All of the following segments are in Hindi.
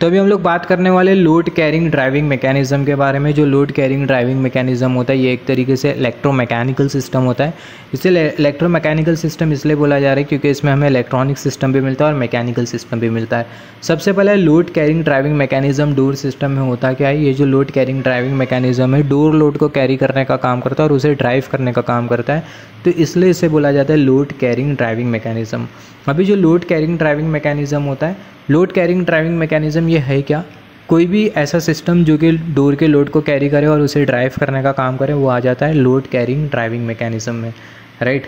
तो अभी हम लोग बात करने वाले लोड कैरिंग ड्राइविंग मैकेनिज़्म के बारे में। जो लोड कैरिंग ड्राइविंग मैकेनिज़्म होता है ये एक तरीके से इलेक्ट्रोमैकेनिकल सिस्टम होता है। इसे इलेक्ट्रोमैकेनिकल सिस्टम इसलिए बोला जा रहा है क्योंकि इसमें हमें इलेक्ट्रॉनिक सिस्टम भी मिलता है और मैकेनिकल सिस्टम भी मिलता है। सबसे पहले load carrying driving mechanism door system में होता क्या है। ये जो लोड कैरिंग ड्राइविंग मैकेनिज़्म है डोर लोड को कैरी करने का काम करता है और उसे ड्राइव करने का काम करता है, तो इसलिए इसे बोला जाता है लोड कैरिंग ड्राइविंग मैकेनिज़्म। अभी जो लोड कैरिंग ड्राइविंग मैकेनिज़्म होता है, लोड कैरिंग ड्राइविंग मैकेनिज़्म ये है क्या, कोई भी ऐसा सिस्टम जो कि डोर के लोड को कैरी करे और उसे ड्राइव करने का काम करे वो आ जाता है लोड कैरिंग ड्राइविंग मैकेनिज़्म में, राइट।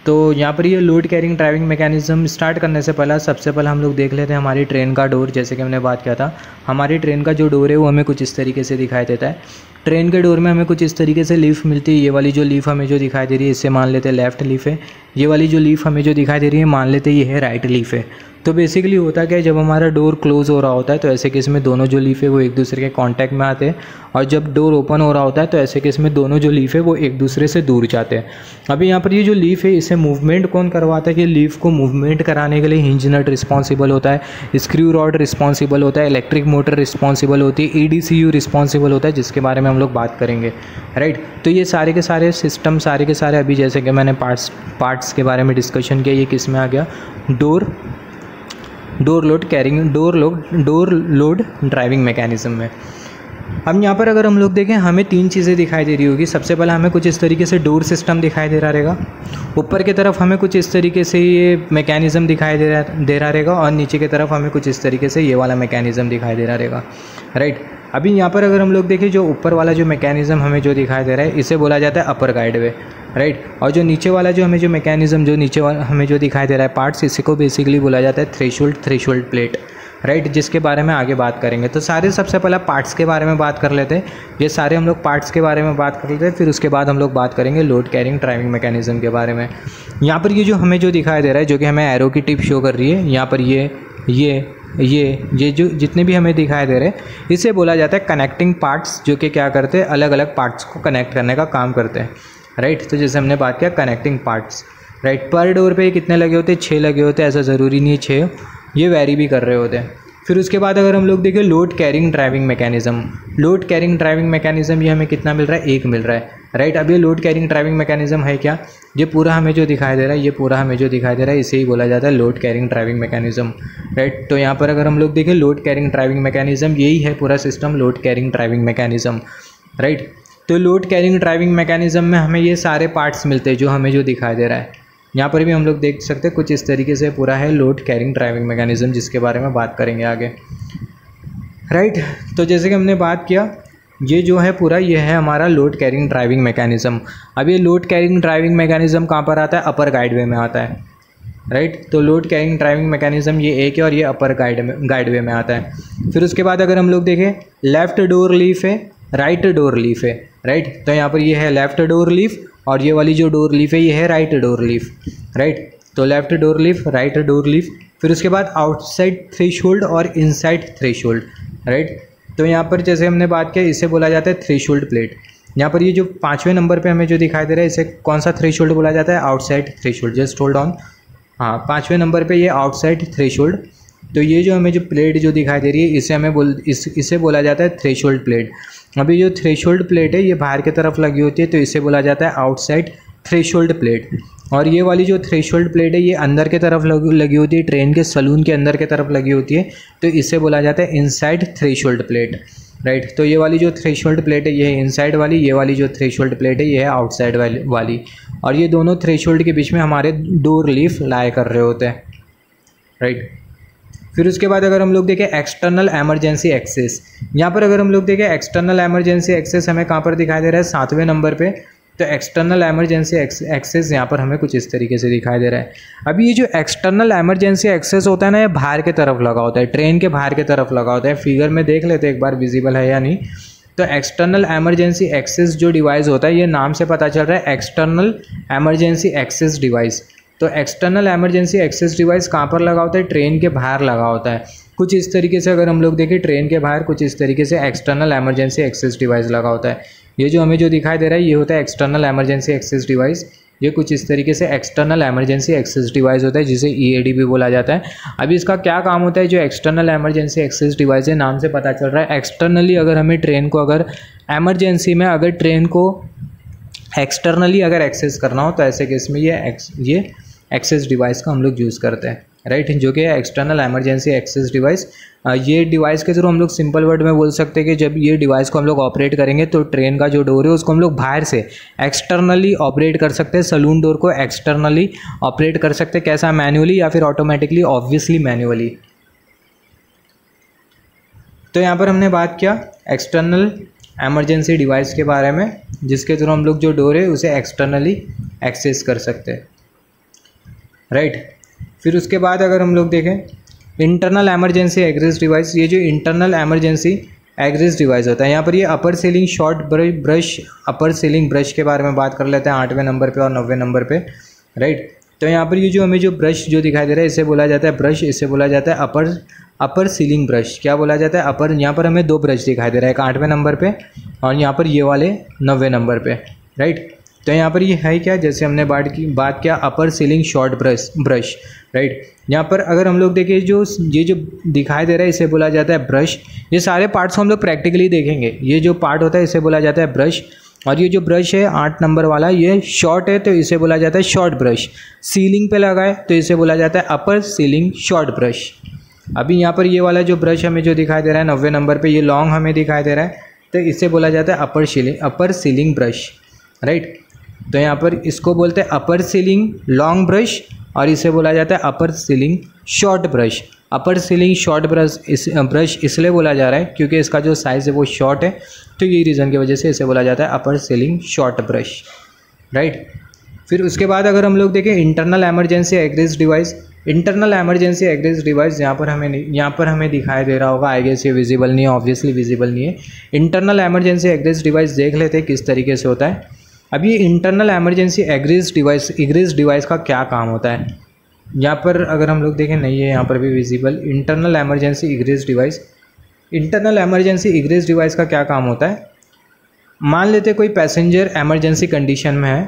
तो यहाँ पर ये load carrying driving mechanism start करने से पहले सबसे पहले हम लोग देख लेते हैं हमारी ट्रेन का डोर। जैसे कि हमने बात किया था, हमारी ट्रेन का जो डोर है वो हमें कुछ इस तरीके से दिखाई देता है। ट्रेन के डोर में हमें कुछ इस तरीके से लीफ मिलती है। ये वाली जो लीफ हमें जो दिखाई दे रही है इसे मान लेते हैं लेफ़्ट लीफ है। ये वाली जो लीफ हमें जो दिखाई दे रही है मान लेते हैं ये है राइट लीफ है। तो बेसिकली होता क्या है, जब हमारा डोर क्लोज़ हो रहा होता है तो ऐसे केस में दोनों जो लीफ है वो एक दूसरे के कांटेक्ट में आते हैं, और जब डोर ओपन हो रहा होता है तो ऐसे केस में दोनों जो लीफ है वो एक दूसरे से दूर जाते हैं। अभी यहाँ पर ये जो लीफ है इसे मूवमेंट कौन करवाता है कि लीफ को मूवमेंट कराने के लिए हिंज नट रिस्पॉन्सिबल होता है, स्क्रू रॉड रिस्पॉन्सिबल होता है, इलेक्ट्रिक मोटर रिस्पॉन्सिबल होती है, EDCU रिस्पॉन्सिबल होता है, जिसके बारे में हम लोग बात करेंगे, राइट। तो ये सारे के सारे सिस्टम सारे के सारे अभी जैसे कि मैंने पार्ट्स के बारे में डिस्कशन किया, ये किस में आ गया, डोर लोड ड्राइविंग मैकेनिज़्म में। अब यहाँ पर अगर हम लोग देखें हमें तीन चीज़ें दिखाई दे रही होगी। सबसे पहले हमें कुछ इस तरीके से डोर सिस्टम दिखाई दे रहा रहेगा, ऊपर की तरफ हमें कुछ इस तरीके से ये मैकेनिज़्म दिखाई दे रहा रहेगा, और नीचे की तरफ हमें कुछ इस तरीके से ये वाला मैकेनिज़्म दिखाई दे रहा रहेगा, राइट। अभी यहाँ पर अगर हम लोग देखें जो ऊपर वाला जो मैकेनिज़्म हमें जो दिखाई दे रहा है इसे बोला जाता है अपर गाइडवे, राइट। और जो नीचे वाला जो हमें जो मैकेनिज़्म जो नीचे वाला हमें जो दिखाई दे रहा है पार्ट्स, इसी को बेसिकली बोला जाता है थ्रेशोल्ड प्लेट, राइट, जिसके बारे में आगे बात करेंगे। तो सारे सबसे पहले पार्ट्स के बारे में बात कर लेते हैं। ये सारे हम लोग पार्ट्स के बारे में बात कर लेते हैं, फिर उसके बाद हम लोग बात करेंगे लोड कैरिंग ड्राइविंग मैकेनिज़्म के बारे में। यहाँ पर ये जो हमें जो दिखाई दे रहा है जो कि हमें एरो की टिप शो कर रही है, यहाँ पर ये जो जितने भी हमें दिखाई दे रहे हैं इसे बोला जाता है कनेक्टिंग पार्ट्स, जो कि क्या करते हैं अलग अलग पार्ट्स को कनेक्ट करने का काम करते हैं, राइट। तो जैसे हमने बात किया कनेक्टिंग पार्ट्स, राइट। पर डोर पे कितने लगे होते हैं, 6 लगे होते हैं, ऐसा ज़रूरी नहीं है 6, ये वैरी भी कर रहे होते हैं। फिर उसके बाद अगर हम लोग देखें load carrying driving mechanism, load carrying driving mechanism ये हमें कितना मिल रहा है, 1 मिल रहा है, राइट। अब ये लोड कैरिंग ड्राइविंग मैकेनिज़्म है क्या, ये पूरा हमें जो दिखाई दे रहा है, ये पूरा हमें जो दिखाई दे रहा है इसे ही बोला जाता है load carrying driving mechanism, right. तो यहाँ पर अगर हम लोग देखें लोड कैरिंग ड्राइविंग मैकेनिज़्म यही है पूरा system load carrying driving mechanism, right. तो लोड कैरिंग ड्राइविंग मैकेनिज़्म में हमें ये सारे पार्ट्स मिलते हैं जो हमें जो दिखाई दे रहा है। यहाँ पर भी हम लोग देख सकते हैं कुछ इस तरीके से पूरा है लोड कैरिंग ड्राइविंग मैकेनिज़्म, जिसके बारे में बात करेंगे आगे, राइट। तो जैसे कि हमने बात किया ये जो है पूरा ये है हमारा लोड कैरिंग ड्राइविंग मैकेनिज़्म। अब ये लोड कैरिंग ड्राइविंग मैकेनिज़्म कहाँ पर आता है, अपर गाइडवे में आता है, राइट। तो लोड कैरिंग ड्राइविंग मैकेनिज़्म ये एक है और ये अपर गाइडवे में आता है। फिर उसके बाद अगर हम लोग देखें लेफ़्ट डोर लीफ है, राइट डोर लीफ है, राइट। तो यहाँ पर ये है लेफ़्ट डोर लीफ और ये वाली जो डोर लीफ है ये है राइट डोर लीफ, राइट। तो left door leaf, right door leaf. फिर उसके बाद आउटसाइड थ्रेशोल्ड और इनसाइड थ्रेशोल्ड, राइट। तो यहाँ पर जैसे हमने बात किया इसे बोला जाता है थ्रेशोल्ड प्लेट। यहाँ पर ये जो 5वें नंबर पे हमें जो दिखाई दे रहा है इसे कौन सा थ्रेशोल्ड बोला जाता है, outside threshold. Just hold on, हाँ 5वें नंबर पे ये आउटसाइड थ्रेशोल्ड। तो ये जो हमें जो प्लेट जो दिखाई दे रही है इसे हमें इसे बोला जाता है थ्रेशोल्ड प्लेट। अभी जो थ्रेशोल्ड प्लेट है ये बाहर की तरफ लगी होती है तो इसे बोला जाता है आउटसाइड थ्रेशोल्ड प्लेट, और ये वाली जो थ्रेशोल्ड प्लेट है ये अंदर के तरफ लगी होती है, ट्रेन के सलून के अंदर के तरफ लगी होती है, तो इसे बोला जाता है इनसाइड थ्रेशोल्ड प्लेट, राइट। तो ये वाली जो थ्रेशोल्ड प्लेट है ये है इनसाइड वाली, ये वाली जो थ्रेशोल्ड प्लेट है ये है आउटसाइड वाली, और ये दोनों थ्रेशोल्ड के बीच में हमारे डोर लीफ लाए कर रहे होते हैं, राइट। फिर उसके बाद अगर हम लोग देखें एक्सटर्नल एमरजेंसी एक्सेस, यहाँ पर अगर हम लोग देखें एक्सटर्नल एमरजेंसी एक्सेस हमें कहाँ पर दिखाई दे रहा है, 7वें नंबर पे। तो एक्सटर्नल एमरजेंसी एक्सेस यहाँ पर हमें कुछ इस तरीके से दिखाई दे रहा है। अभी ये जो एक्सटर्नल एमरजेंसी एक्सेस होता है ना ये बाहर के तरफ लगा होता है, ट्रेन के बाहर के तरफ लगा होता है। फिगर में देख लेते हैं एक बार विजिबल है या नहीं। तो एक्सटर्नल एमरजेंसी एक्सेस जो डिवाइस होता है ये नाम से पता चल रहा है एक्सटर्नल एमरजेंसी एक्सेस डिवाइस। तो एक्सटर्नल एमरजेंसी एक्सेस डिवाइस कहाँ पर लगा होता है, ट्रेन के बाहर लगा होता है। कुछ इस तरीके से अगर हम लोग देखें ट्रेन के बाहर कुछ इस तरीके से एक्सटर्नल एमरजेंसी एक्सेस डिवाइस लगा होता है। ये जो हमें जो दिखाई दे रहा है ये होता है एक्सटर्नल एमरजेंसी एक्सेस डिवाइस। ये कुछ इस तरीके से एक्सटर्नल इमरजेंसी एक्सेस डिवाइस होता है जिसे EAD भी बोला जाता है। अभी इसका क्या काम होता है, जो एक्सटर्नल इमरजेंसी एक्सेस डिवाइस है, नाम से पता चल रहा है एक्सटर्नली अगर हमें ट्रेन को अगर एमरजेंसी में अगर ट्रेन को एक्सटर्नली अगर एक्सेस करना हो तो ऐसे केस में ये एक्सेस डिवाइस का हम लोग यूज़ करते हैं, राइट, जो कि एक्सटर्नल इमरजेंसी एक्सेस डिवाइस। ये डिवाइस के थ्रू हम लोग सिंपल वर्ड में बोल सकते हैं कि जब ये डिवाइस को हम लोग ऑपरेट करेंगे तो ट्रेन का जो डोर है उसको हम लोग बाहर से एक्सटर्नली ऑपरेट कर सकते हैं, सलून डोर को एक्सटर्नली ऑपरेट कर सकते हैं। कैसा, मैन्युअली या फिर ऑटोमेटिकली? Obviously manually. तो यहाँ पर हमने बात किया एक्सटर्नल एमरजेंसी डिवाइस के बारे में, जिसके थ्रू हम लोग जो डोर है उसे एक्सटर्नली एक्सेस कर सकते हैं, राइट। फिर उसके बाद अगर हम लोग देखें इंटरनल एमरजेंसी एग्रेस डिवाइस, ये जो इंटरनल एमरजेंसी एग्रेस डिवाइस होता है, यहाँ पर ये अपर सीलिंग शॉर्ट ब्रश, अपर सीलिंग ब्रश के बारे में बात कर लेते हैं 8वें नंबर पे और 9वें नंबर पे, राइट। तो यहाँ पर ये जो हमें जो ब्रश जो दिखाई दे रहा है इसे बोला जाता है ब्रश, इसे बोला जाता है अपर सीलिंग ब्रश। क्या बोला जाता है? अपर। यहाँ पर हमें 2 ब्रश दिखाई दे रहा है, एक 8वें नंबर पे और यहाँ पर ये वाले 9वें नंबर पे, राइट। तो यहाँ पर ये है क्या, जैसे हमने बात किया अपर सीलिंग शॉर्ट ब्रश, राइट। यहाँ पर अगर हम लोग देखें जो दिखाई दे रहा है इसे बोला जाता है ब्रश। ये सारे पार्ट्स को हम लोग प्रैक्टिकली देखेंगे। ये जो पार्ट होता है इसे बोला जाता है ब्रश, और ये जो ब्रश है 8 नंबर वाला ये शॉर्ट है तो इसे बोला जाता है शॉर्ट ब्रश। सीलिंग पे लगा है तो इसे बोला जाता है अपर सीलिंग शॉर्ट ब्रश। अभी यहाँ पर ये वाला जो ब्रश हमें जो दिखाई दे रहा है 9वें नंबर पे, ये लॉन्ग हमें दिखाई दे रहा है तो इसे बोला जाता है अपर सीलिंग ब्रश, राइट। तो यहाँ पर इसको बोलते हैं अपर सीलिंग लॉन्ग ब्रश और इसे बोला जाता है अपर सीलिंग शॉर्ट ब्रश। अपर सीलिंग शॉर्ट ब्रश इसलिए बोला जा रहा है क्योंकि इसका जो साइज़ है वो शॉर्ट है, तो यही रीज़न की वजह से इसे बोला जाता है अपर सीलिंग शॉर्ट ब्रश, राइट। फिर उसके बाद अगर हम लोग देखें internal emergency एग्रेस device, internal emergency एग्रेस device यहाँ पर हमें दिखाई दे रहा होगा, आई गेस ये विजिबल नहीं है, ऑब्वियसली विजिबल नहीं है। इंटरनल एमरजेंसी एग्रेस डिवाइस देख लेते हैं किस तरीके से होता है। अब ये इंटरनल एमरजेंसी एग्रेस डिवाइस का क्या काम होता है, यहाँ पर अगर हम लोग देखें नहीं है यहाँ पर भी विजिबल। इंटरनल एमरजेंसी एग्रेस डिवाइस का क्या काम होता है, मान लेते कोई पैसेंजर एमरजेंसी कंडीशन में है,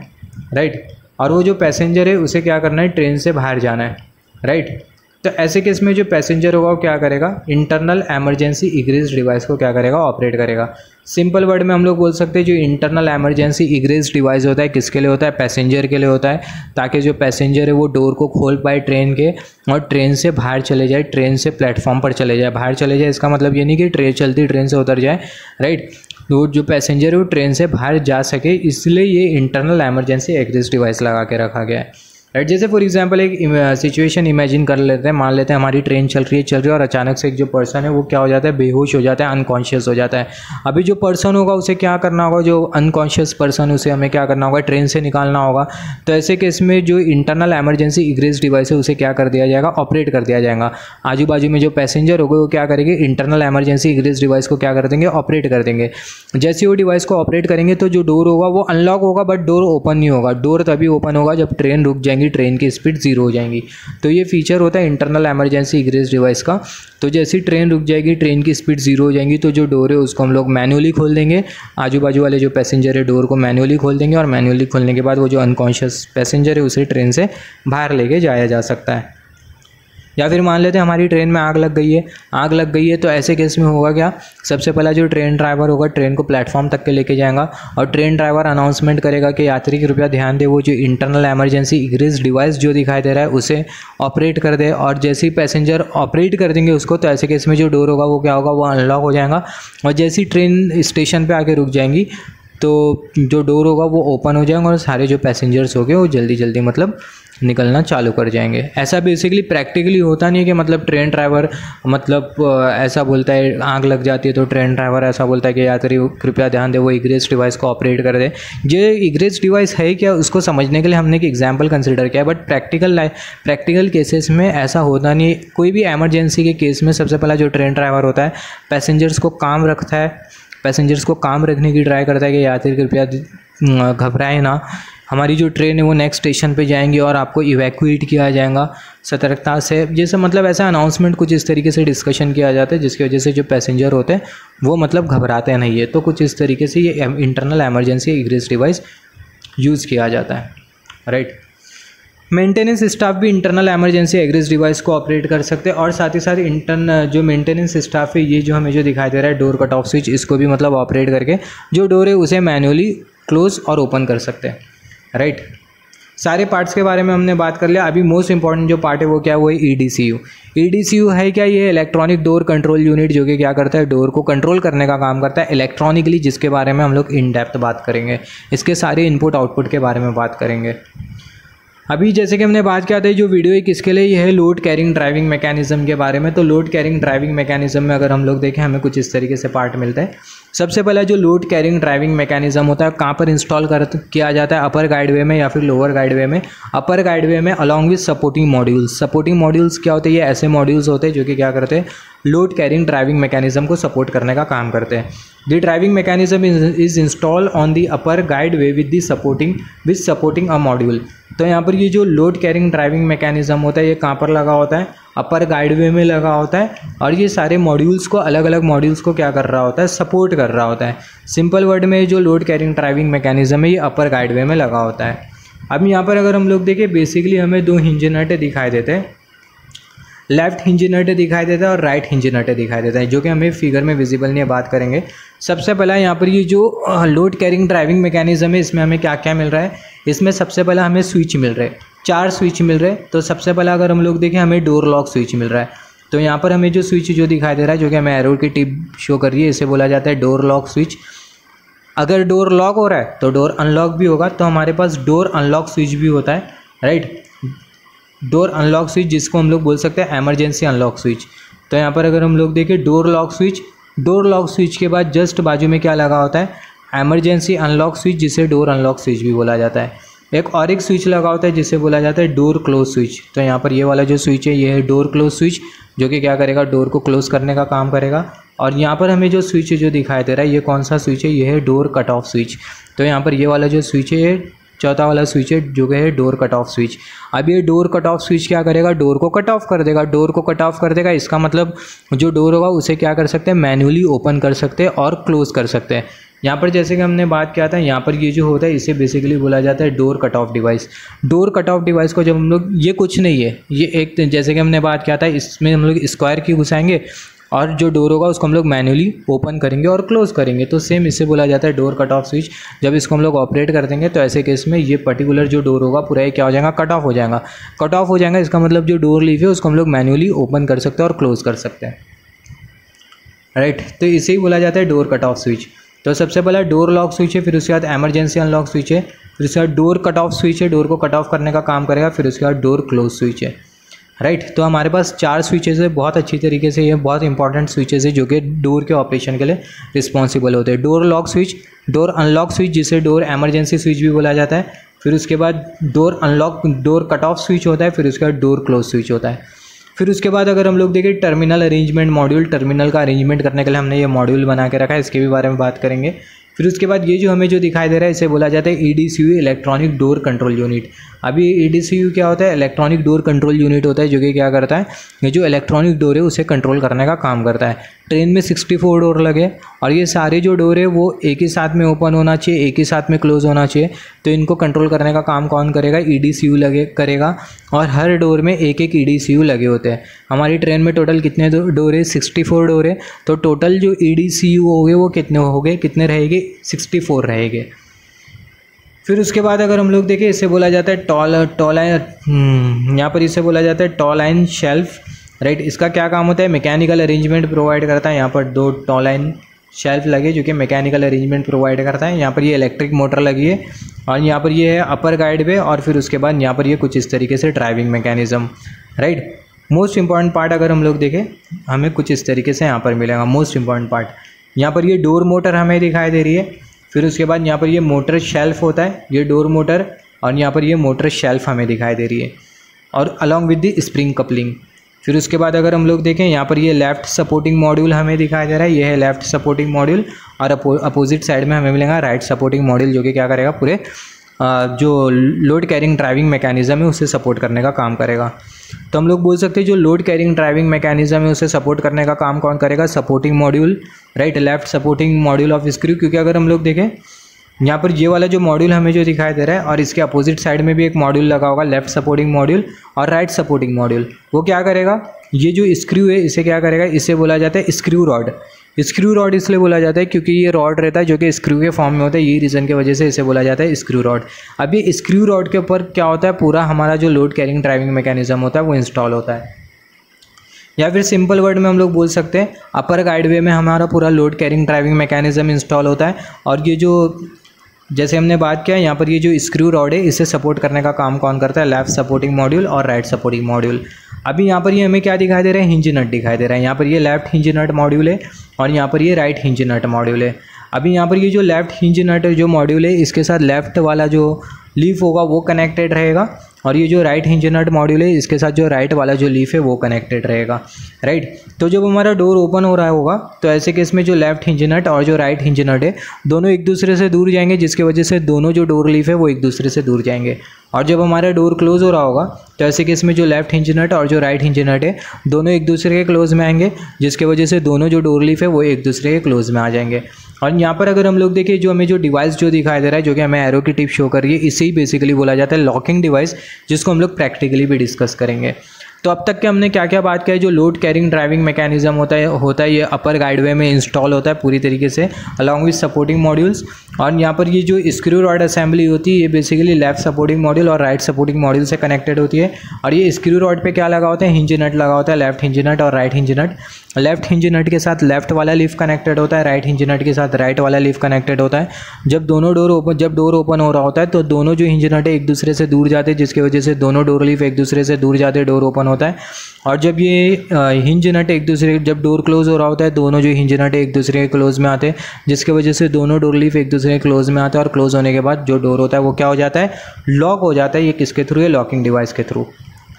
राइट, और वो जो पैसेंजर है उसे क्या करना है, ट्रेन से बाहर जाना है, राइट। तो ऐसे केस में जो पैसेंजर होगा वो क्या करेगा, इंटरनल एमरजेंसी इग्रेस डिवाइस को क्या करेगा, ऑपरेट करेगा। सिंपल वर्ड में हम लोग बोल सकते हैं जो इंटरनल एमरजेंसी इग्रेस डिवाइस होता है किसके लिए होता है, पैसेंजर के लिए होता है, ताकि जो पैसेंजर है वो डोर को खोल पाए ट्रेन के और ट्रेन से बाहर चले जाए, ट्रेन से प्लेटफॉर्म पर चले जाए। बाहर चले जाए इसका मतलब ये नहीं कि ट्रेन चलती ट्रेन से उतर जाए, राइट। तो जो पैसेंजर है वो ट्रेन से बाहर जा सके, इसलिए ये इंटरनल एमरजेंसी एग्रेस डिवाइस लगा के रखा गया है, राइट। जैसे फॉर एग्जांपल एक सिचुएशन इमेजिन कर लेते हैं, मान लेते हैं हमारी ट्रेन चल रही है और अचानक से एक जो पर्सन है वो क्या हो जाता है, बेहोश हो जाता है, अनकॉन्शियस हो जाता है। अभी जो पर्सन होगा उसे क्या करना होगा, जो अनकॉन्शियस पर्सन उसे हमें क्या करना होगा, ट्रेन से निकालना होगा। तो ऐसे केस में जो इंटरनल एमरजेंसी इग्रेस डिवाइस है उसे क्या कर दिया जाएगा, ऑपरेट कर दिया जाएगा। आजू बाजू में जो पैसेंजर होगा वो क्या करेंगे, इंटरनल एमरजेंसी इग्रेस डिवाइस को क्या कर देंगे, ऑपरेट कर देंगे। जैसे वो डिवाइस को ऑपरेट करेंगे तो जो डोर होगा वो अनलॉक होगा, बट डोर ओपन नहीं होगा। डोर तभी ओपन होगा जब ट्रेन रुक जाएंगी, ट्रेन की स्पीड 0 हो जाएंगी। तो ये फीचर होता है इंटरनल एमरजेंसी इग्रेस डिवाइस का। तो जैसे ही ट्रेन रुक जाएगी, ट्रेन की स्पीड 0 हो जाएंगी, तो जो डोर है उसको हम लोग मैनुअली खोल देंगे। आजू बाजू वाले जो पैसेंजर है डोर को मैनुअली खोल देंगे और मैनुअली खोलने के बाद वो जो अनकॉन्शियस पैसेंजर है उसे ट्रेन से बाहर लेके जाया जा सकता है। या फिर मान लेते हैं हमारी ट्रेन में आग लग गई है तो ऐसे केस में होगा क्या, सबसे पहला जो ट्रेन ड्राइवर होगा ट्रेन को प्लेटफॉर्म तक के लेके जाएगा और ट्रेन ड्राइवर अनाउंसमेंट करेगा कि यात्री कृपया ध्यान दे, वो जो इंटरनल एमरजेंसी इग्रेस डिवाइस जो दिखाई दे रहा है उसे ऑपरेट कर दे। और जैसे ही पैसेंजर ऑपरेट कर देंगे उसको, तो ऐसे केस में जो डोर होगा वो क्या होगा, वो अनलॉक हो जाएगा। और जैसी ट्रेन स्टेशन पर आके रुक जाएंगी तो जो डोर होगा वो ओपन हो जाएगा और सारे जो पैसेंजर्स हो गए वो जल्दी जल्दी मतलब निकलना चालू कर जाएंगे। ऐसा बेसिकली प्रैक्टिकली होता नहीं है कि मतलब ट्रेन ड्राइवर मतलब ऐसा बोलता है, आग लग जाती है तो ट्रेन ड्राइवर ऐसा बोलता है कि यात्री कृपया ध्यान दे, वो इग्रेस डिवाइस को ऑपरेट कर दे। ये इग्रेस डिवाइस है क्या, उसको समझने के लिए हमने एक एग्जाम्पल कंसिडर किया, बट प्रैक्टिकल केसेस में ऐसा होता नहीं है। कोई भी एमरजेंसी के केस में सबसे पहला जो ट्रेन ड्राइवर होता है पैसेंजर्स को काम रखता है, पैसेंजर्स को काम रखने की ट्राई करता है कि यात्री कृपया घबराए ना, हमारी जो ट्रेन है वो नेक्स्ट स्टेशन पे जाएंगी और आपको इवैक्यूएट किया जाएगा सतर्कता से। जैसे मतलब ऐसा अनाउंसमेंट कुछ इस तरीके से डिस्कशन किया जाता है जिसकी वजह से जो पैसेंजर होते हैं वो मतलब घबराते नहीं है। तो कुछ इस तरीके से ये internal emergency egress device use किया जाता है, राइट। मेंटेनेंस स्टाफ भी इंटरनल इमरजेंसी एग्रेस डिवाइस को ऑपरेट कर सकते हैं, और साथ ही साथ इंटरनल जो मेंटेनेंस स्टाफ है, ये जो हमें जो दिखाई दे रहा है डोर कट ऑफ स्विच, इसको भी मतलब ऑपरेट करके जो डोर है उसे मैन्युअली क्लोज और ओपन कर सकते हैं, राइट। सारे पार्ट्स के बारे में हमने बात कर लिया। अभी मोस्ट इंपॉर्टेंट जो पार्ट है वो क्या है, वो है EDCU। EDCU है क्या, ये इलेक्ट्रॉनिक डोर कंट्रोल यूनिट, जो कि क्या करता है, डोर को कंट्रोल करने का काम करता है इलेक्ट्रॉनिकली, जिसके बारे में हम लोग इन डेप्थ बात करेंगे। इसके सारे इनपुट आउटपुट के बारे में बात करेंगे। अभी जैसे कि हमने बात किया था जो वीडियो है किसके लिए, यह है लोड कैरिंग ड्राइविंग मैकेनिज्म के बारे में। तो लोड कैरिंग ड्राइविंग मैकेनिज्म में अगर हम लोग देखें, हमें कुछ इस तरीके से पार्ट मिलता है। सबसे पहला जो लोड कैरिंग ड्राइविंग मैकेनिज्म होता है, कहाँ पर इंस्टॉल किया जाता है, अपर गाइडवे में या फिर लोअर गाइडवे में। अपर गाइडवे में along with supporting modules. Supporting modules क्या होते हैं, ये ऐसे मॉड्यूल्स होते हैं जो कि क्या करते हैं, लोड कैरिंग ड्राइविंग मैकेनिज्म को सपोर्ट करने का काम करते हैं। The driving mechanism is install on the upper guideway with supporting a module. तो यहाँ पर ये जो लोड कैरिंग ड्राइविंग मैकेनिज्म होता है, ये कहाँ पर लगा होता है, अपर गाइडवे में लगा होता है, और ये सारे मॉड्यूल्स को, अलग अलग मॉड्यूल्स को क्या कर रहा होता है, सपोर्ट कर रहा होता है। सिंपल वर्ड में जो लोड कैरिंग ड्राइविंग मैकेनिज्म है, ये अपर गाइडवे में लगा होता है। अब यहाँ पर अगर हम लोग देखें, बेसिकली हमें दो हिंज नट दिखाई देते हैं, लेफ्ट हिंज नट दिखाई देता है और राइट हिंज नट दिखाई देता है, जो कि हमें फिगर में विजिबल नहीं है, बात करेंगे। सबसे पहला यहाँ पर ये जो लोड कैरिंग ड्राइविंग मैकेनिज्म है, इसमें हमें क्या क्या मिल रहा है, इसमें सबसे पहला हमें स्विच मिल रहे हैं, 4 स्विच मिल रहे हैं। तो सबसे पहला अगर हम लोग देखें, हमें डोर लॉक स्विच मिल रहा है। तो यहाँ पर हमें जो स्विच जो दिखाई दे रहा है, जो कि हमें एरो की टिप शो कर रही है, इसे बोला जाता है डोर लॉक स्विच। अगर डोर लॉक हो रहा है तो डोर अनलॉक भी होगा, तो हमारे पास डोर अनलॉक स्विच भी होता है, राइट। डोर अनलॉक स्विच, जिसको हम लोग बोल सकते हैं इमरजेंसी अनलॉक स्विच। तो यहाँ पर अगर हम लोग देखें डोर लॉक स्विच के बाद जस्ट बाजू में क्या लगा होता है, इमरजेंसी अनलॉक स्विच, जिसे डोर अनलॉक स्विच भी बोला जाता है। एक स्विच लगा होता है जिसे बोला जाता है डोर क्लोज स्विच। तो यहाँ पर ये वाला जो स्विच है, ये है डोर क्लोज स्विच, जो कि क्या करेगा, डोर को क्लोज करने का काम करेगा। और यहाँ पर हमें जो स्विच जो दिखाई दे रहा है, ये कौन सा स्विच है, ये है डोर कट ऑफ स्विच। तो यहाँ पर ये वाला जो स्विच है, चौथा वाला स्विच है, जो कि है डोर कट ऑफ स्विच। अब ये डोर कट ऑफ स्विच क्या करेगा, डोर को कट ऑफ कर देगा। डोर को कट ऑफ कर देगा, इसका मतलब जो डोर होगा उसे क्या कर सकते हैं, मैन्युअली ओपन कर सकते हैं और क्लोज कर सकते हैं। यहाँ पर जैसे कि हमने बात किया था, यहाँ पर ये जो होता है, इसे बेसिकली बोला जाता है door cut off device. Door cut off device को जब हम लोग, ये कुछ नहीं है, ये एक, जैसे कि हमने बात किया था, इसमें हम लोग स्क्वायर की घुसाएंगे और जो डोर होगा उसको हम लोग मैन्युअली ओपन करेंगे और क्लोज करेंगे। तो सेम इसे बोला जाता है डोर कट ऑफ स्विच। जब इसको हम लोग ऑपरेट कर देंगे, तो ऐसे केस में ये पर्टिकुलर जो डोर होगा पूरा क्या हो जाएगा, कट ऑफ हो जाएगा। कट ऑफ हो जाएगा, इसका मतलब जो डोर लीव है उसको हम लोग मैन्युअली ओपन कर सकते हैं और क्लोज कर सकते हैं, राइट। तो इसे ही बोला जाता है डोर कट ऑफ स्विच। तो सबसे पहला डोर लॉक स्विच है, फिर उसके बाद इमरजेंसी अनलॉक स्विच है, फिर उसके बाद डोर कट ऑफ स्विच है, डोर को कट ऑफ करने का काम करेगा, फिर उसके बाद डोर क्लोज स्विच है, राइट। तो हमारे पास 4 स्विचेस है, बहुत अच्छी तरीके से, ये बहुत इंपॉर्टेंट स्विचेस है जो कि डोर के ऑपरेशन के लिए रिस्पॉन्सिबल होते हैं। Door lock switch, door unlock switch, जिसे डोर इमरजेंसी स्विच भी बोला जाता है, फिर उसके बाद डोर कट ऑफ स्विच होता है, फिर उसके बाद डोर क्लोज स्विच होता है। फिर उसके बाद अगर हम लोग देखें टर्मिनल अरेंजमेंट मॉड्यूल, टर्मिनल का अरेंजमेंट करने के लिए हमने ये मॉड्यूल बना के रखा है, इसके भी बारे में बात करेंगे। फिर उसके बाद ये जो हमें जो दिखाई दे रहा है, इसे बोला जाता है EDCU, electronic door control unit. अभी EDCU क्या होता है, इलेक्ट्रॉनिक डोर कंट्रोल यूनिट होता है, जो कि क्या करता है, ये जो इलेक्ट्रॉनिक डोर है उसे कंट्रोल करने का काम करता है। ट्रेन में 64 डोर लगे, और ये सारे जो डोर है वो एक ही साथ में ओपन होना चाहिए, एक ही साथ में क्लोज होना चाहिए। तो इनको कंट्रोल करने का काम कौन करेगा, EDCU करेगा। और हर डोर में एक एक EDCU लगे होते हैं। हमारी ट्रेन में टोटल कितने डोर है, 64 डोर है। तो टोटल जो EDCU हो गए वो कितने रहेंगे, 64 रहेंगे। फिर उसके बाद अगर हम लोग देखें, इसे बोला जाता है यहाँ पर इसे बोला जाता है टॉल लाइन शेल्फ, राइट। इसका क्या काम होता है, मैकेनिकल अरेंजमेंट प्रोवाइड करता है। यहाँ पर 2 टॉल लाइन शेल्फ लगे जो कि मैकेनिकल अरेंजमेंट प्रोवाइड करता है। यहाँ पर ये इलेक्ट्रिक मोटर लगी है, और यहाँ पर ये है अपर गाइडवे, और फिर उसके बाद यहाँ पर ये कुछ इस तरीके से driving mechanism, right. Most important part अगर हम लोग देखें, हमें कुछ इस तरीके से यहाँ पर मिलेगा। मोस्ट इंपॉर्टेंट पार्ट, यहाँ पर ये डोर मोटर हमें दिखाई दे रही है। फिर उसके बाद यहाँ पर ये मोटर शेल्फ होता है, ये डोर मोटर, और यहाँ पर ये मोटर शेल्फ हमें दिखाई दे रही है, और along with the spring coupling. फिर उसके बाद अगर हम लोग देखें, यहाँ पर ये लेफ़्ट सपोर्टिंग मॉड्यूल हमें दिखाई दे रहा है, ये है लेफ़्ट सपोर्टिंग मॉड्यूल, और अपोजिट साइड में हमें मिलेगा राइट सपोर्टिंग मॉड्यूल, जो कि क्या करेगा, पूरे जो लोड कैरिंग ड्राइविंग मैकेनिज्म है उसे सपोर्ट करने का काम करेगा। तो हम लोग बोल सकते हैं जो लोड कैरिंग ड्राइविंग मैकेनिज्म है उसे सपोर्ट करने का काम कौन करेगा, supporting module, right, left supporting module of screw. क्योंकि अगर हम लोग देखें यहाँ पर ये वाला जो मॉड्यूल हमें जो दिखाई दे रहा है और इसके अपोजिट साइड में भी एक मॉड्यूल लगा होगा, लेफ्ट सपोर्टिंग मॉड्यूल और राइट सपोर्टिंग मॉड्यूल। वो क्या करेगा, ये जो स्क्रू है इसे क्या करेगा, इसे बोला जाता है स्क्रू रॉड। स्क्रू रॉड इसलिए बोला जाता है क्योंकि ये रॉड रहता है जो कि स्क्रू के फॉर्म में होता है, यही रीज़न की वजह से इसे बोला जाता है स्क्रू रॉड। अब ये स्क्रू रॉड के ऊपर क्या होता है, पूरा हमारा जो लोड कैरिंग ड्राइविंग मैकेनिज्म होता है वो इंस्टॉल होता है, या फिर सिंपल वर्ड में हम लोग बोल सकते हैं अपर गाइडवे में हमारा पूरा load carrying driving mechanism install होता है। और ये जो जैसे हमने बात किया यहाँ पर ये जो स्क्रू रॉड है इसे सपोर्ट करने का काम कौन करता है, लेफ्ट सपोर्टिंग मॉड्यूल और राइट सपोर्टिंग मॉड्यूल। अभी यहाँ पर ये हमें क्या दिखाई दे रहा है, हिंज नट दिखाई दे रहा है। यहाँ पर ये लेफ्ट हिंज नट मॉड्यूल है और यहाँ पर ये राइट हिंज नट मॉड्यूल है। अभी यहाँ पर ये जो लेफ्ट हिंज नट जो मॉड्यूल है इसके साथ लेफ्ट वाला जो लीफ होगा वो कनेक्टेड रहेगा, और ये जो राइट हिंज नट मॉड्यूल है इसके साथ जो राइट वाला जो लीफ है वो कनेक्टेड रहेगा, राइट। तो जब हमारा डोर ओपन हो रहा होगा तो ऐसे केस में जो लेफ्ट हिंज नट और जो राइट हिंज नट है दोनों एक दूसरे से दूर जाएंगे, जिसकी वजह से दोनों जो डोर लीफ है वो एक दूसरे से दूर जाएंगे। और जब हमारा डोर क्लोज हो रहा होगा तो ऐसे केस में जो लेफ्ट हिंज नट और जो राइट हिंज नट है दोनों एक दूसरे के क्लोज में आएंगे, जिसकी वजह से दोनों जो डोर लीफ है वो एक दूसरे के क्लोज में आ जाएंगे। और यहाँ पर अगर हम लोग देखें जो हमें जो डिवाइस जो दिखाई दे रहा है जो कि हमें एरो की टिप शो कर रही है, इसे ही बेसिकली बोला जाता है लॉकिंग डिवाइस, जिसको हम लोग प्रैक्टिकली भी डिस्कस करेंगे। तो अब तक के हमने क्या क्या बात किया है, जो लोड कैरिंग ड्राइविंग मैकेनिज्म होता है ये अपर गाइडवे में इंस्टॉल होता है पूरी तरीके से अलॉन्ग विद सपोर्टिंग मॉड्यूल्स। और यहाँ पर ये जो स्क्रू रॉड असेंबली होती है ये बेसिकली लेफ्ट सपोर्टिंग मॉड्यूल और राइट सपोर्टिंग मॉड्यूल से कनेक्टेड होती है। और ये स्क्रू रॉड पे क्या लगा होता है, हिंज नट लगा होता है, लेफ्ट हिंज नट और राइट हिंज नट। लेफ्ट हिंज नट के साथ लेफ्ट वाला लीफ कनेक्टेड होता है, राइट हिंज नट के साथ राइट वाला लीफ कनेक्टेड होता है। जब डोर ओपन हो रहा होता है तो दोनों जो हिंज नट है एक दूसरे से दूर जाते हैं, जिसकी वजह से दोनों डोर लीफ एक दूसरे से दूर जाते, डोर ओपन होता है। और जब ये हिंज नट एक दूसरे, जब डोर क्लोज हो रहा होता है दोनों जो हिंज नट है एक दूसरे के क्लोज में आते हैं, जिसकी वजह से दोनों डोर लीफ एक दूसरे के क्लोज में आते हैं। और क्लोज होने के बाद जो डोर होता है वो क्या हो जाता है, लॉक हो जाता है। ये किसके थ्रू है, लॉकिंग डिवाइस के थ्रू,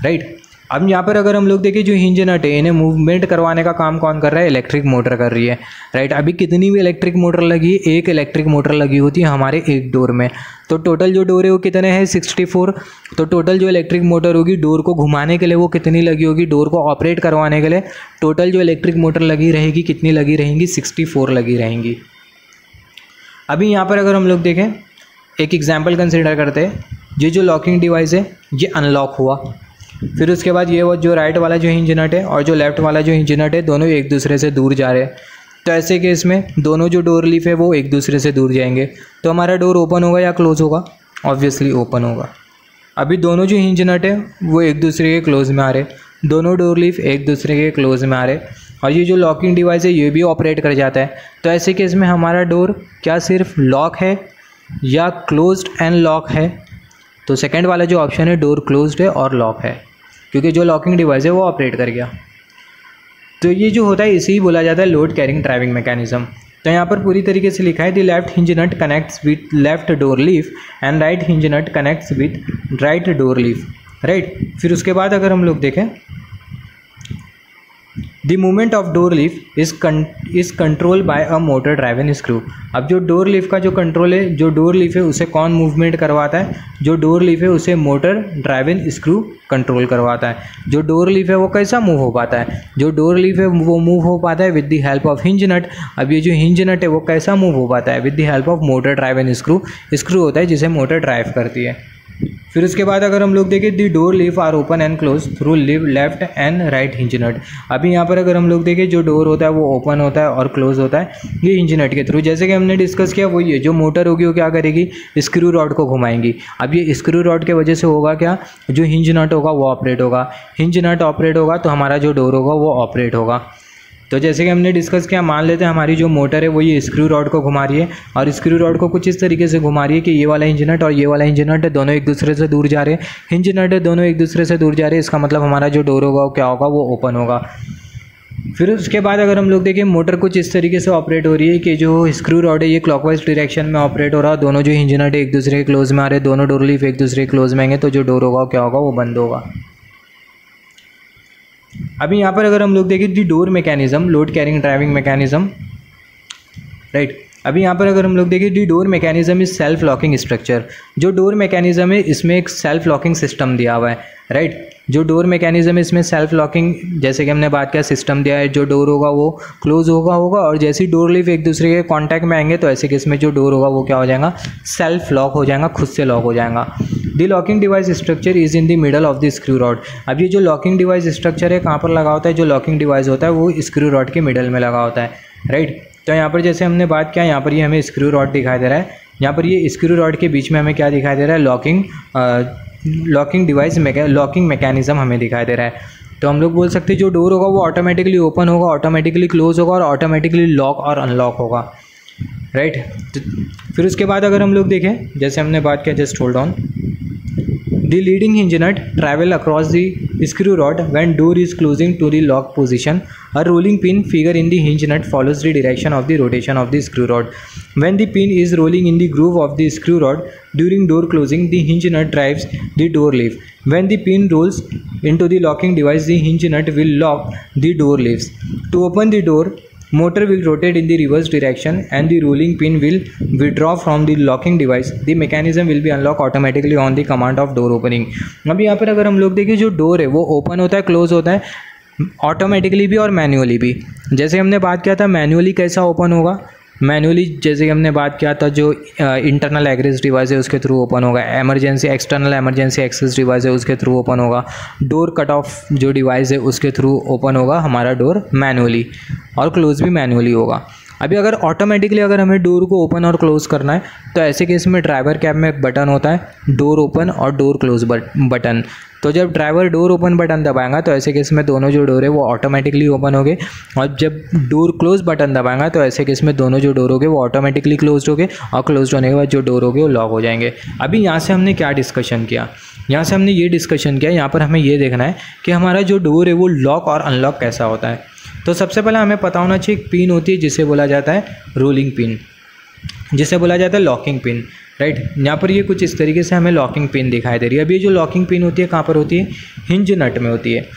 राइट। अब यहाँ पर अगर हम लोग देखें जो हिंज नट है इन्हें मूवमेंट करवाने का काम कौन कर रहा है, इलेक्ट्रिक मोटर कर रही है, राइट। अभी कितनी भी इलेक्ट्रिक मोटर लगी, एक इलेक्ट्रिक मोटर लगी होती है हमारे एक डोर में। तो टोटल जो डोर है वो कितने हैं, 64। तो टोटल जो इलेक्ट्रिक मोटर होगी डोर को घुमाने के लिए वो कितनी लगी होगी, डोर को ऑपरेट करवाने के लिए टोटल जो इलेक्ट्रिक मोटर लगी रहेगी कितनी लगी रहेंगी, 64 लगी रहेंगी। अभी यहाँ पर अगर हम लोग देखें एक एग्जाम्पल कंसिडर करते हैं, ये जो लॉकिंग डिवाइस है ये अनलॉक हुआ, फिर उसके बाद ये वो जो राइट वाला जो हिंज नट है और जो लेफ्ट वाला जो हिंज नट है दोनों एक दूसरे से दूर जा रहे हैं। तो ऐसे केस में दोनों जो डोर लीफ है वो एक दूसरे से दूर जाएंगे, तो हमारा डोर ओपन होगा या क्लोज होगा, ऑब्वियसली ओपन होगा। अभी दोनों जो हिंज नट है वो एक दूसरे के क्लोज में आ रहे, दोनों डोर लीफ एक दूसरे के क्लोज में आ रहे, और ये जो लॉकिंग डिवाइस है ये भी ऑपरेट कर जाता है। तो ऐसे केस में हमारा डोर क्या सिर्फ लॉक है या क्लोज्ड एंड लॉक है, तो सेकेंड वाला जो ऑप्शन है डोर क्लोज्ड है और लॉक है, क्योंकि जो लॉकिंग डिवाइस है वो ऑपरेट कर गया। तो ये जो होता है इसे ही बोला जाता है लोड कैरिंग ड्राइविंग मैकेनिज्म। तो यहाँ पर पूरी तरीके से लिखा है the left hinge nut connects with left door leaf and right hinge nut connects with right door leaf, right. फिर उसके बाद अगर हम लोग देखें the movement of door leaf is control by a motor driven screw. अब जो डोर लीफ का जो कंट्रोल है, जो डोर लीफ है उसे कौन मूवमेंट करवाता है, जो डोर लीफ है उसे मोटर ड्राइवन स्क्रू कंट्रोल करवाता है। जो डोर लीफ है वो कैसा मूव हो पाता है, जो डोर लीफ है वो मूव हो पाता है with the help of hinge nut. अब ये जो हिंज नट है वो कैसा मूव हो पाता है, with the help of motor driven screw. Screw होता है जिसे मोटर ड्राइव करती है। फिर उसके बाद अगर हम लोग देखें the door leaf are open and close through left and right hinge nut. अभी यहाँ पर अगर हम लोग देखें जो डोर होता है वो ओपन होता है और क्लोज होता है ये हिंज नट के थ्रू। जैसे कि हमने डिस्कस किया वही है, जो मोटर होगी वो क्या करेगी, स्क्रू रॉड को घुमाएंगी। अब ये स्क्रू रॉड के वजह से होगा क्या, जो हिंज नट होगा वो ऑपरेट होगा, हिंज नट ऑपरेट होगा तो हमारा जो डोर होगा वो ऑपरेट होगा। तो जैसे कि हमने डिस्कस किया, मान लेते हैं हमारी जो मोटर है वो ये स्क्रू रॉड को घुमा रही है और स्क्रू रॉड को कुछ इस तरीके से घुमा रही है कि ये वाला हिंज नट और ये वाला हिंज नट है दोनों एक दूसरे से दूर जा रहे हैं, हिंज नट है दोनों एक दूसरे से दूर जा रहे हैं। इसका मतलब हमारा जो डोर होगा वो क्या होगा, वो ओपन होगा। फिर उसके बाद अगर हम लोग देखें मोटर कुछ इस तरीके से ऑपरेट हो रही है कि जो स्क्रू रॉड है ये क्लॉकवाइज डायरेक्शन में ऑपरेट हो रहा है, दोनों जो हिंज नट है एक दूसरे के क्लोज में आ रहे हैं, दोनों डोर लीफ एक दूसरे के क्लोज में आएंगे, तो जो डोर होगा क्या होगा, वो बंद होगा। अभी यहाँ पर अगर हम लोग देखें the door mechanism, load carrying driving mechanism, right. अभी यहाँ पर अगर हम लोग देखें the door mechanism is self locking structure. जो डोर मैकेनिज्म है इसमें एक सेल्फ लॉकिंग सिस्टम दिया हुआ है, राइट। जो डोर मैकेनिज्म है इसमें सेल्फ लॉकिंग, जैसे कि हमने बात किया सिस्टम दिया है, जो डोर होगा वो क्लोज होगा और जैसे ही डोर लीफ एक दूसरे के कॉन्टैक्ट में आएंगे तो ऐसे केस में जो डोर होगा वो क्या हो जाएगा, सेल्फ लॉक हो जाएगा, खुद से लॉक हो जाएगा। The locking device structure is in the middle of the screw rod. अब ये जो लॉकिंग डिवाइस स्ट्रक्चर है कहाँ पर लगा होता है, जो लॉकिंग डिवाइस होता है वो स्क्रू रॉड के मिडल में लगा होता है, राइट। तो यहाँ पर जैसे हमने बात किया, यहाँ पर ये हमें स्क्रू रॉड दिखाई दे रहा है, यहाँ पर ये स्क्रू रॉड के बीच में हमें क्या दिखाई दे रहा है, लॉकिंग डिवाइस लॉकिंग मैकेनिज्म हमें दिखाई दे रहा है। तो हम लोग बोल सकते हैं जो डोर होगा वो ऑटोमेटिकली ओपन होगा, ऑटोमेटिकली क्लोज होगा और ऑटोमेटिकली लॉक और अनलॉक होगा, राइट। फिर उसके बाद अगर हम लोग देखें, जैसे हमने बात किया, just hold on, the leading hinge nut travel across the screw rod when door is closing to the lock position. A rolling pin figure in the hinge nut follows the direction of the rotation of the screw rod. When the pin is rolling in the groove of the screw rod during door closing, the hinge nut drives the door leaf. When the pin rolls into the locking device, the hinge nut will lock the door leaves. To open the door, motor will rotate in the reverse direction and the rolling pin will withdraw from the locking device. The mechanism will be unlocked automatically on the command of door opening. अब यहाँ पर अगर हम लोग देखें, जो डोर है वो ओपन होता है, क्लोज होता है, ऑटोमेटिकली भी और मैन्युअली भी। जैसे हमने बात किया था मैन्युअली कैसा ओपन होगा, मैनुअली जैसे कि हमने बात किया था जो इंटरनल एग्रेस डिवाइस है उसके थ्रू ओपन होगा, एक्सटर्नल एमरजेंसी एक्सेस डिवाइस है उसके थ्रू ओपन होगा, डोर कट ऑफ जो डिवाइस है उसके थ्रू ओपन होगा हमारा डोर मैनुअली, और क्लोज भी मैनुअली होगा। अभी अगर ऑटोमेटिकली अगर हमें डोर को ओपन और क्लोज करना है तो ऐसे केस में ड्राइवर कैब में एक बटन होता है डोर ओपन और डोर क्लोज बटन। तो जब ड्राइवर डोर ओपन बटन दबाएगा तो ऐसे केस में दोनों जो डोर है वो ऑटोमेटिकली ओपन होंगे, और जब डोर क्लोज बटन दबाएगा तो ऐसे केस में दोनों जो डोर होंगे वो ऑटोमेटिकली क्लोज होंगे, और क्लोज होने के बाद जो डोर होंगे वो लॉक हो जाएंगे। अभी यहाँ से हमने क्या डिस्कशन किया, यहाँ से हमने ये डिस्कशन किया, यहाँ पर हमें ये देखना है कि हमारा जो डोर है वो लॉक और अनलॉक कैसा होता है। तो सबसे पहले हमें पता होना चाहिए एक पिन होती है जिसे बोला जाता है रोलिंग पिन, जिसे बोला जाता है लॉकिंग पिन, राइट। यहाँ पर ये कुछ इस तरीके से हमें लॉकिंग पिन दिखाई दे रही है। अब ये जो लॉकिंग पिन होती है कहाँ पर होती है, हिंज नट में होती है।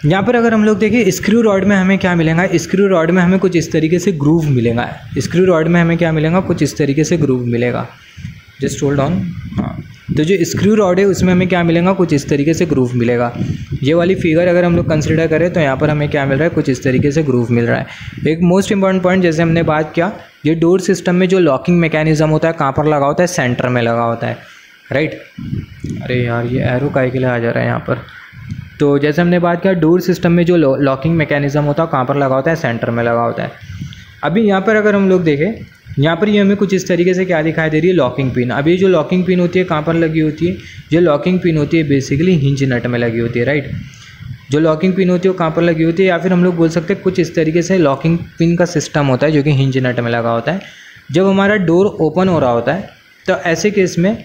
यहाँ पर अगर हम लोग देखें स्क्रू रॉड में हमें क्या मिलेगा, स्क्रू रॉड में हमें कुछ इस तरीके से ग्रूव मिलेगा, स्क्रू रॉड में हमें क्या मिलेगा, कुछ इस तरीके से ग्रूव मिलेगा, जस्ट होल्ड ऑन। हाँ, तो जो स्क्रू रॉड है उसमें हमें क्या मिलेगा, कुछ इस तरीके से ग्रूव मिलेगा। ये वाली फिगर अगर हम लोग कंसिडर करें तो यहाँ पर हमें क्या मिल रहा है, कुछ इस तरीके से ग्रूव मिल रहा है। एक मोस्ट इंपॉर्टेंट पॉइंट जैसे हमने बात किया, ये डोर सिस्टम में जो लॉकिंग मैकेनिज्म होता है कहाँ पर लगा होता है, सेंटर में लगा होता है, राइट। अरे यार ये एरो काहे के लिए आ जा रहा है यहाँ पर। तो जैसे हमने बात किया डोर सिस्टम में जो लॉकिंग मैकेनिज्म होता है कहाँ पर लगा होता है, सेंटर में लगा होता है। अभी यहाँ पर अगर हम लोग देखें, यहाँ पर ये हमें कुछ इस तरीके से क्या दिखाई दे रही है, लॉकिंग पिन। अब ये जो लॉकिंग पिन होती है कहाँ पर लगी होती है, जो लॉकिंग पिन होती है बेसिकली हिंज नट में लगी होती है, राइट। जो लॉकिंग पिन होती है वो कहाँ पर लगी होती है, या फिर हम लोग बोल सकते हैं कुछ इस तरीके से लॉकिंग पिन का सिस्टम होता है जो कि हिंज नट में लगा होता है। जब हमारा डोर ओपन हो रहा होता है तो ऐसे केस में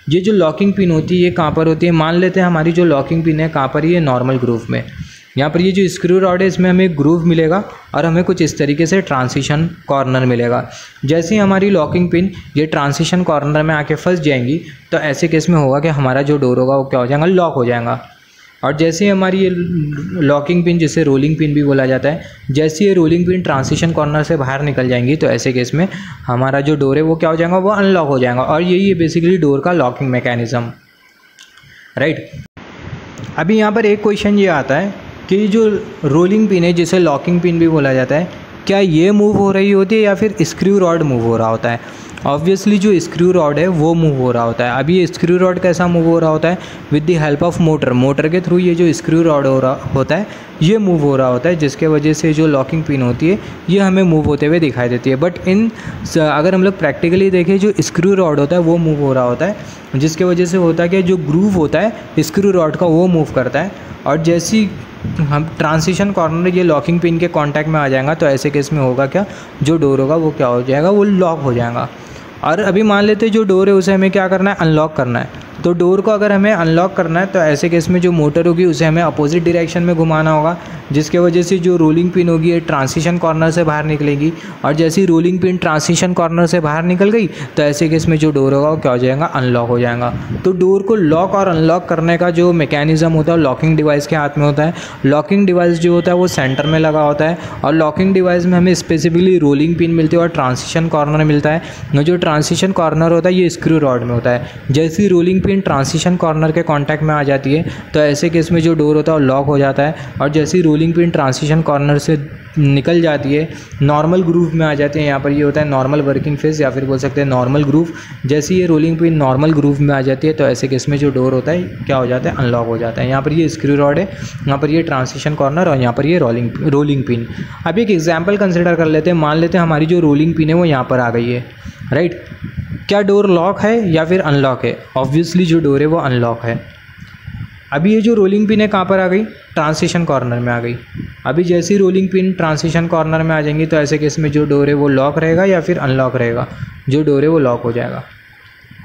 ये जो लॉकिंग पिन होती है ये कहाँ पर होती है, मान लेते हैं हमारी जो लॉकिंग पिन है कहाँ पर, ये नॉर्मल ग्रूव में। यहाँ पर ये जो स्क्रू रॉड है इसमें हमें ग्रूव मिलेगा और हमें कुछ इस तरीके से ट्रांसिशन कॉर्नर मिलेगा। जैसे ही हमारी लॉकिंग पिन ये ट्रांसिशन कॉर्नर में आके फंस जाएंगी तो ऐसे केस में होगा कि हमारा जो डोर होगा वो क्या हो जाएगा, लॉक हो जाएगा। और जैसे ही हमारी ये लॉकिंग पिन, जिसे रोलिंग पिन भी बोला जाता है, जैसे ये रोलिंग पिन ट्रांसिशन कॉर्नर से बाहर निकल जाएंगी तो ऐसे केस में हमारा जो डोर है वो क्या हो जाएगा, वो अनलॉक हो जाएगा। और यही है बेसिकली डोर का लॉकिंग मैकेनिज्म, राइट। अभी यहाँ पर एक क्वेश्चन ये आता है कि जो रोलिंग पिन है जिसे लॉकिंग पिन भी बोला जाता है, क्या ये मूव हो रही होती है या फिर स्क्रू रॉड मूव हो रहा होता है। ऑब्वियसली जो स्क्रू रॉड है वो मूव हो रहा होता है। अभी ये स्क्रू रॉड कैसा मूव हो रहा होता है, with the help of motor के थ्रू ये जो स्क्रू रॉड हो रहा होता है ये मूव हो रहा होता है, जिसके वजह से जो लॉकिंग पिन होती है ये हमें मूव होते हुए दिखाई देती है। बट अगर हम लोग प्रैक्टिकली देखें, जो स्क्रू रॉड होता है वो मूव हो रहा होता है, जिसके वजह से होता है कि जो ग्रूव होता है स्क्रू रॉड का वो मूव करता है, और जैसी हम ट्रांसिशन कॉर्नर ये लॉकिंग पिन के कांटेक्ट में आ जाएगा तो ऐसे केस में होगा क्या, जो डोर होगा वो क्या हो जाएगा, वो लॉक हो जाएगा। और अभी मान लेते हैं जो डोर है उसे हमें क्या करना है, अनलॉक करना है। तो डोर को अगर हमें अनलॉक करना है तो ऐसे केस में जो मोटर होगी उसे हमें अपोजिट डायरेक्शन में घुमाना होगा, जिसके वजह से जो रोलिंग पिन होगी ये ट्रांसिशन कॉर्नर से बाहर निकलेगी, और जैसे ही रोलिंग पिन ट्रांसिशन कॉर्नर से बाहर निकल गई तो ऐसे केस में जो डोर होगा वो क्या हो जाएगा, अनलॉक हो जाएगा। तो डोर को लॉक और अनलॉक करने का जो मैकेनिज्म होता है लॉकिंग डिवाइस के हाथ में होता है। लॉकिंग डिवाइस जो होता है वो सेंटर में लगा होता है, और लॉकिंग डिवाइस में हमें स्पेसिफिकली रोलिंग पिन मिलती है और ट्रांसिशन कॉर्नर मिलता है। जो ट्रांसिशन कॉर्नर होता है ये स्क्रू रॉड में होता है। जैसे ही रोलिंग पिन ट्रांजिशन कॉर्नर के कांटेक्ट में आ जाती है तो ऐसे केस में जो डोर होता है वो लॉक हो जाता है, और जैसे ही रोलिंग पिन ट्रांजिशन कॉर्नर से निकल जाती है नॉर्मल ग्रूव में आ जाते हैं। यहाँ पर ये होता है नॉर्मल वर्किंग फेस या फिर बोल सकते हैं नॉर्मल ग्रूव। जैसे ही ये रोलिंग पिन नॉर्मल ग्रूव में आ जाती है तो ऐसे केस में जो डोर होता है क्या हो जाता है, अनलॉक हो जाता है। यहाँ पर ये स्क्रू रॉड है, यहाँ पर ये ट्रांजिशन कॉर्नर और यहाँ पर ये रोलिंग पिन। अब एक एग्जाम्पल कंसिडर कर लेते हैं। मान लेते हैं हमारी जो रोलिंग पिन है वो यहाँ पर आ गई है, राइट। क्या डोर लॉक है या फिर अनलॉक है? ऑब्वियसली जो डोर है वो अनलॉक है। अभी ये जो रोलिंग पिन है कहाँ पर आ गई, ट्रांजिशन कॉर्नर में आ गई। अभी जैसी रोलिंग पिन ट्रांजिशन कॉर्नर में आ जाएंगी तो ऐसे केस में जो डोर है वो लॉक रहेगा या फिर अनलॉक रहेगा, जो डोर है वो लॉक हो जाएगा।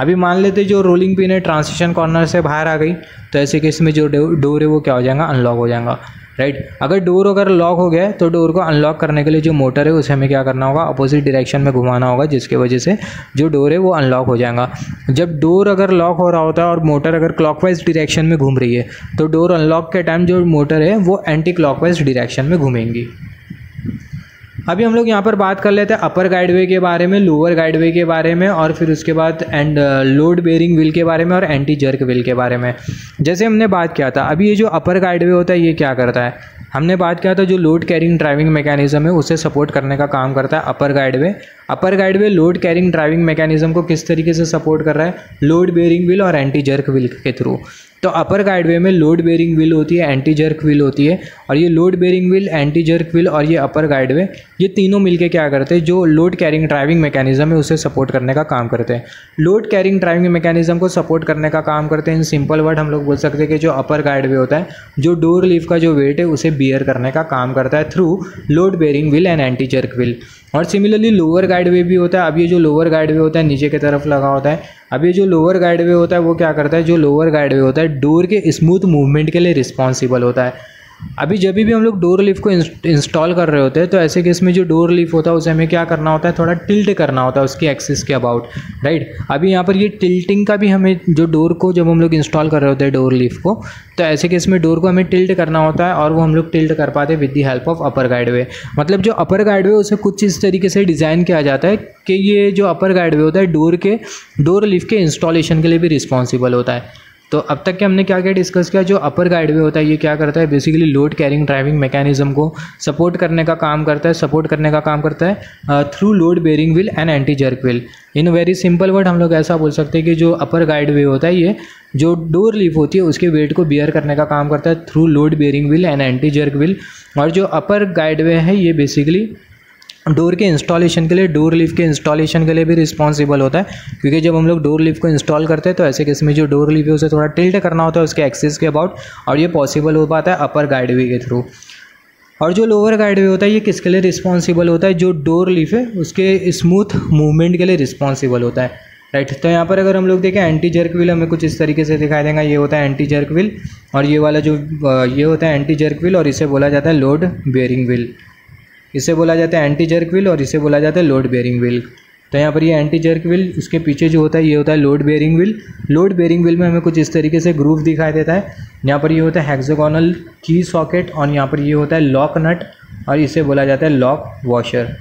अभी मान लेते जो रोलिंग पिन है ट्रांजिशन कॉर्नर से बाहर आ गई तो ऐसे केस में जो डोर है वो क्या हो जाएगा, अनलॉक हो जाएगा, राइट। अगर लॉक हो गया है तो डोर को अनलॉक करने के लिए जो मोटर है उसे हमें क्या करना होगा, अपोजिट डायरेक्शन में घुमाना होगा, जिसकी वजह से जो डोर है वो अनलॉक हो जाएगा। जब डोर अगर लॉक हो रहा होता है और मोटर अगर क्लॉकवाइज डायरेक्शन में घूम रही है तो डोर अनलॉक के टाइम जो मोटर है वो एंटी क्लॉकवाइज डायरेक्शन में घूमेंगी। अभी हम लोग यहाँ पर बात कर लेते हैं अपर गाइडवे के बारे में, लोअर गाइडवे के बारे में, और फिर उसके बाद लोड बेयरिंग व्हील के बारे में और एंटी जर्क व्हील के बारे में। जैसे हमने बात किया था, अभी ये जो अपर गाइडवे होता है ये क्या करता है, हमने बात किया था जो लोड कैरिंग ड्राइविंग मैकेनिज्म है उसे सपोर्ट करने का काम करता है upper guideway. Upper guideway load carrying driving mechanism को किस तरीके से सपोर्ट कर रहा है, लोड बेयरिंग व्हील और एंटी जर्क व्हील के थ्रू। तो अपर गाइडवे में लोड बेयरिंग व्हील होती है, एंटी जर्क व्हील होती है, और ये load bearing wheel, anti jerk wheel और ये अपर गाइडवे ये तीनों मिलके क्या करते हैं, जो लोड कैरिंग ड्राइविंग मैकेनिज्म है उसे सपोर्ट करने का काम करते हैं। लोड कैरिंग ड्राइविंग मैकेनिज्म को सपोर्ट करने का काम करते हैं। इन सिंपल वर्ड हम लोग बोल सकते हैं कि जो अपर गाइडवे होता है जो डोर लीफ का जो वेट है उसे बियर करने का काम करता है through load bearing wheel and anti jerk wheel. और सिमिलरली लोअर गाइडवे भी होता है। अब ये जो लोअर गाइडवे होता है नीचे की तरफ लगा होता है। अब ये जो लोअर गाइडवे होता है वो क्या करता है, जो लोअर गाइडवे होता है डोर के स्मूथ मूवमेंट के लिए रिस्पॉन्सिबल होता है। अभी जब भी हम लोग डोर लीफ को इंस्टॉल कर रहे होते हैं तो ऐसे केस में जो डोर लीफ होता है उसे हमें क्या करना होता है, थोड़ा टिल्ट करना होता है उसकी एक्सिस के अबाउट, राइट। अभी यहाँ पर ये टिल्टिंग का भी हमें जो डोर को जब हम लोग इंस्टॉल कर रहे होते हैं डोर लीफ को, तो ऐसे केस में डोर को हमें टिल्ट करना होता है और वो हम लोग टिल्ट कर पाते हैं with the help of upper guideway. मतलब जो अपर गाइडवे उसे कुछ इस तरीके से डिज़ाइन किया जाता है कि ये जो अपर गाइडवे होता है डोर लीफ के इंस्टॉलेशन के लिए भी रिस्पॉन्सिबल होता है। तो अब तक के हमने क्या क्या डिस्कस किया, जो अपर गाइडवे होता है ये क्या करता है, basically load carrying driving mechanism को सपोर्ट करने का काम करता है through load bearing wheel and anti jerk wheel. In very simple word हम लोग ऐसा बोल सकते हैं कि जो अपर गाइडवे होता है ये जो डोर लीफ होती है उसके वेट को बियर करने का काम करता है through load bearing wheel and anti jerk wheel. और जो अपर गाइडवे है ये बेसिकली डोर के इंस्टॉलेशन के लिए, डोर लीफ के इंस्टॉलेशन के लिए भी रिस्पॉन्सिबल होता है, क्योंकि जब हम लोग डोर लीफ को इंस्टॉल करते हैं तो ऐसे केस में जो डोर लीफ है उसे थोड़ा टिल्ट करना होता है उसके एक्सिस के अबाउट, और ये पॉसिबल हो पाता है अपर गाइडवे के थ्रू। और जो लोअर गाइडवे होता है ये किसके लिए रिस्पॉन्सिबल होता है, जो डोर लीफ है उसके स्मूथ मूवमेंट के लिए रिस्पॉन्सिबल होता है, राइट। तो यहाँ पर अगर हम लोग देखें एंटी जर्क व्हील हमें कुछ इस तरीके से दिखाई देगा, ये होता है एंटी जर्क व्हील, और ये वाला जो ये होता है एंटी जर्क व्हील, और इसे बोला जाता है लोड बेयरिंग व्हील। इसे बोला जाता है एंटी जर्क व्हील और इसे बोला जाता है लोड बेयरिंग व्हील। तो यहाँ पर ये एंटी जर्क व्हील, उसके पीछे जो होता है ये होता है load bearing wheel. Load bearing wheel में हमें कुछ इस तरीके से ग्रूव दिखाई देता है। यहाँ पर ये होता है हेक्सागोनल की सॉकेट, और यहाँ पर ये होता है लॉक नट, और इसे बोला जाता है लॉक वॉशर।